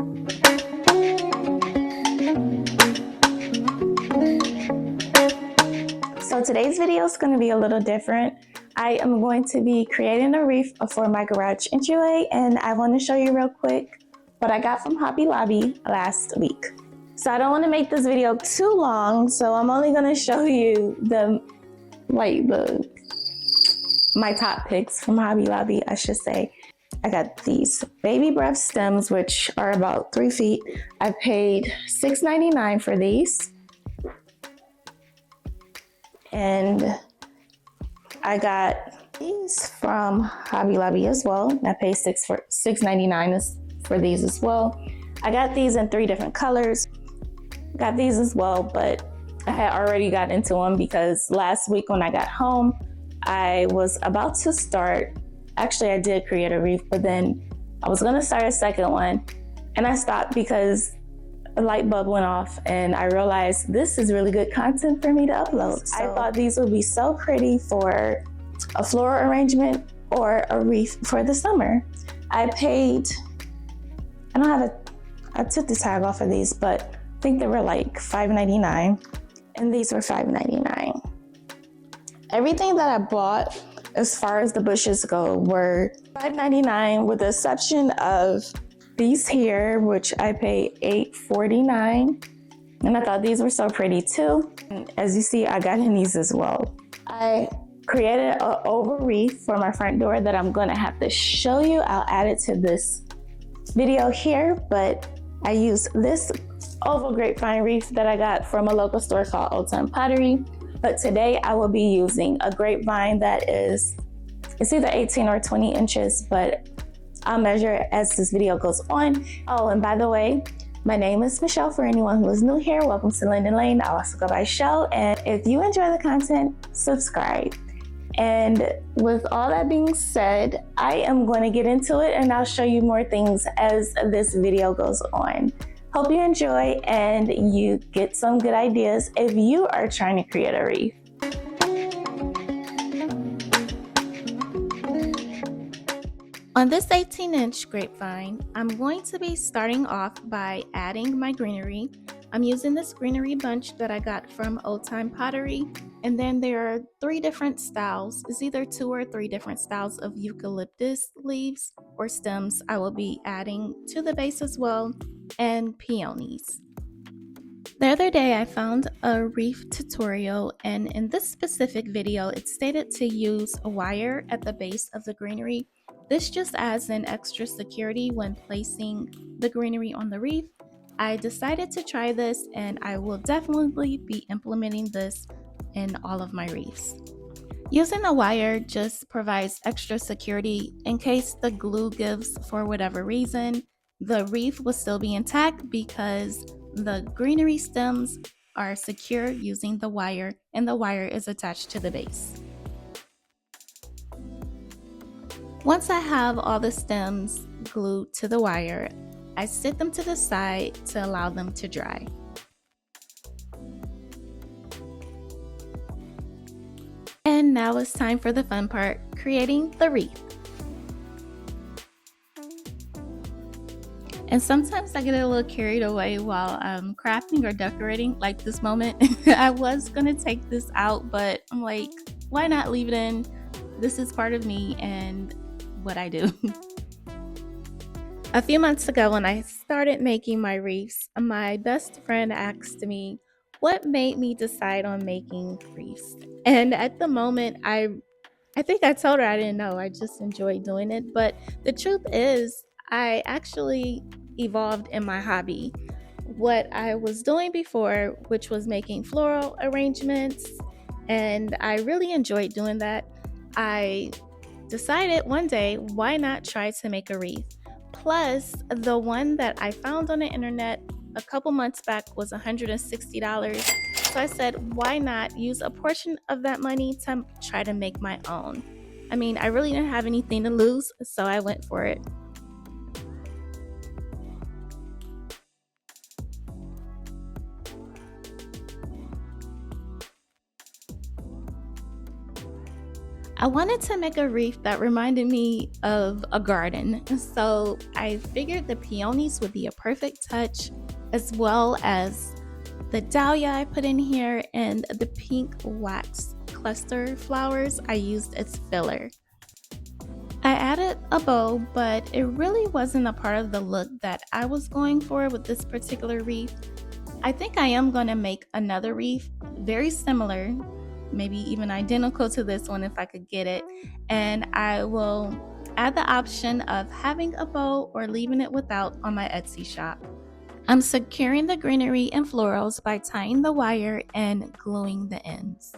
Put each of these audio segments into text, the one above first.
So today's video is going to be a little different. I am going to be creating a wreath for my garage entryway, and I want to show you real quick what I got from Hobby Lobby last week. So I don't want to make this video too long, so I'm only going to show you my top picks from Hobby Lobby, I should say. I got these baby breath stems, which are about 3 feet. I paid $6.99 for these. And I got these from Hobby Lobby as well. I paid $6.99 for these as well. I got these in 3 different colors. Got these as well, but I had already got into them because last week when I got home, I was about to start. Actually, I did create a wreath, but then I was gonna start a second one, and I stopped because a light bulb went off and I realized this is really good content for me to upload. So I thought these would be so pretty for a floral arrangement or a wreath for the summer. I took the tag off of these, but I think they were like $5.99 and these were $5.99. Everything that I bought as far as the bushes go were $5.99 with the exception of these here, which I paid $8.49, and I thought these were so pretty too. And as you see, I got in these as well. I created an oval wreath for my front door that I'm gonna have to show you. I'll add it to this video here, but I used this oval grapevine wreath that I got from a local store called Old Time Pottery. But today I will be using a grapevine that it's either 18 or 20 inches, but I'll measure it as this video goes on. Oh, and by the way, my name is Michelle. For anyone who is new here, welcome to Linden Lane. I also go by Shell, and if you enjoy the content, subscribe. And with all that being said, I am going to get into it and I'll show you more things as this video goes on. Hope you enjoy and you get some good ideas if you are trying to create a wreath. On this 18-inch grapevine, I'm going to be starting off by adding my greenery. I'm using this greenery bunch that I got from Old Time Pottery, and then there are 3 different styles. It's either 2 or 3 different styles of eucalyptus leaves or stems I will be adding to the base as well, and peonies. The other day I found a wreath tutorial, and in this specific video it stated to use a wire at the base of the greenery. This just adds an extra security when placing the greenery on the wreath. I decided to try this and I will definitely be implementing this in all of my wreaths. Using a wire just provides extra security in case the glue gives for whatever reason. The wreath will still be intact because the greenery stems are secure using the wire, and the wire is attached to the base. Once I have all the stems glued to the wire, I sit them to the side to allow them to dry. And now it's time for the fun part, creating the wreath. And sometimes I get a little carried away while I'm crafting or decorating, like this moment. I was gonna take this out, but I'm like, why not leave it in? This is part of me and what I do. A few months ago when I started making my wreaths, my best friend asked me what made me decide on making wreaths. And at the moment, I think I told her I didn't know. I just enjoyed doing it. But the truth is, I actually evolved in my hobby. What I was doing before, which was making floral arrangements, and I really enjoyed doing that. I decided one day, why not try to make a wreath? Plus, the one that I found on the internet a couple months back was $160. So I said, why not use a portion of that money to try to make my own? I mean, I really didn't have anything to lose, so I went for it. I wanted to make a wreath that reminded me of a garden, so I figured the peonies would be a perfect touch, as well as the dahlia I put in here and the pink wax cluster flowers I used as filler. I added a bow, but it really wasn't a part of the look that I was going for with this particular wreath. I think I am going to make another wreath very similar, maybe even identical to this one if I could get it, and I will add the option of having a bow or leaving it without on my Etsy shop. I'm securing the greenery and florals by tying the wire and gluing the ends.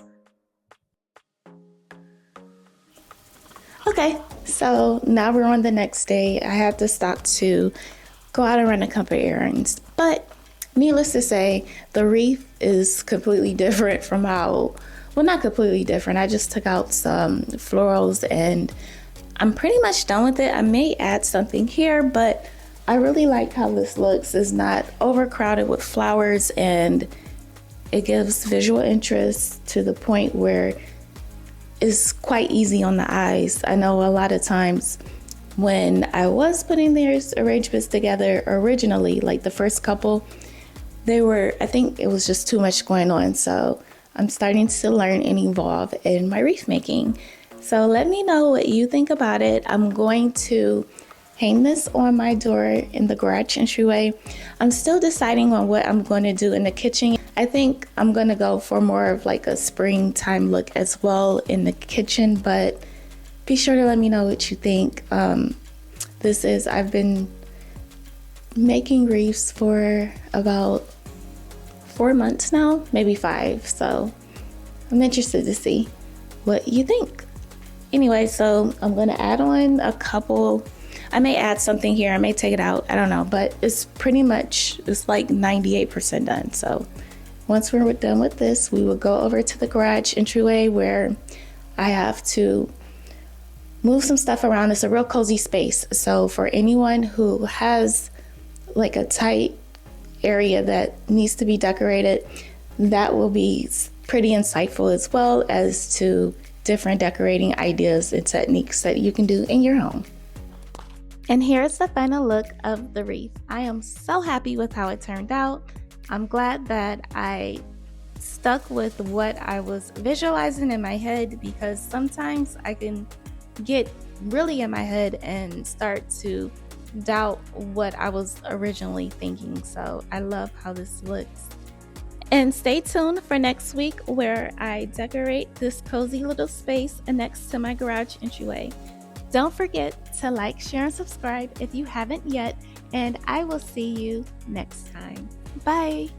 Okay, so now we're on the next day. I had to stop to go out and run a couple errands, but needless to say, the wreath is completely different from how, well, not completely different. I just took out some florals and I'm pretty much done with it. I may add something here, but I really like how this looks. It's not overcrowded with flowers and it gives visual interest to the point where it's quite easy on the eyes. I know a lot of times when I was putting these arrangements together originally, like the first couple, I think it was just too much going on. So I'm starting to learn and evolve in my wreath making. So let me know what you think about it. I'm going to hang this on my door in the garage entryway. I'm still deciding on what I'm going to do in the kitchen. I think I'm going to go for more of like a springtime look as well in the kitchen, but be sure to let me know what you think. I've been making wreaths for about 4 months now, maybe 5. So I'm interested to see what you think. Anyway, so I'm going to add on a couple. I may add something here, I may take it out, I don't know, but it's like 98% done. So once we're done with this, we will go over to the garage entryway where I have to move some stuff around. It's a real cozy space. So for anyone who has like a tight area that needs to be decorated, that will be pretty insightful, as well as to different decorating ideas and techniques that you can do in your home. And here's the final look of the wreath. I am so happy with how it turned out. I'm glad that I stuck with what I was visualizing in my head, because sometimes I can get really in my head and start to doubt what I was originally thinking. So I love how this looks. And stay tuned for next week where I decorate this cozy little space next to my garage entryway. Don't forget to like, share, and subscribe if you haven't yet, and I will see you next time. Bye!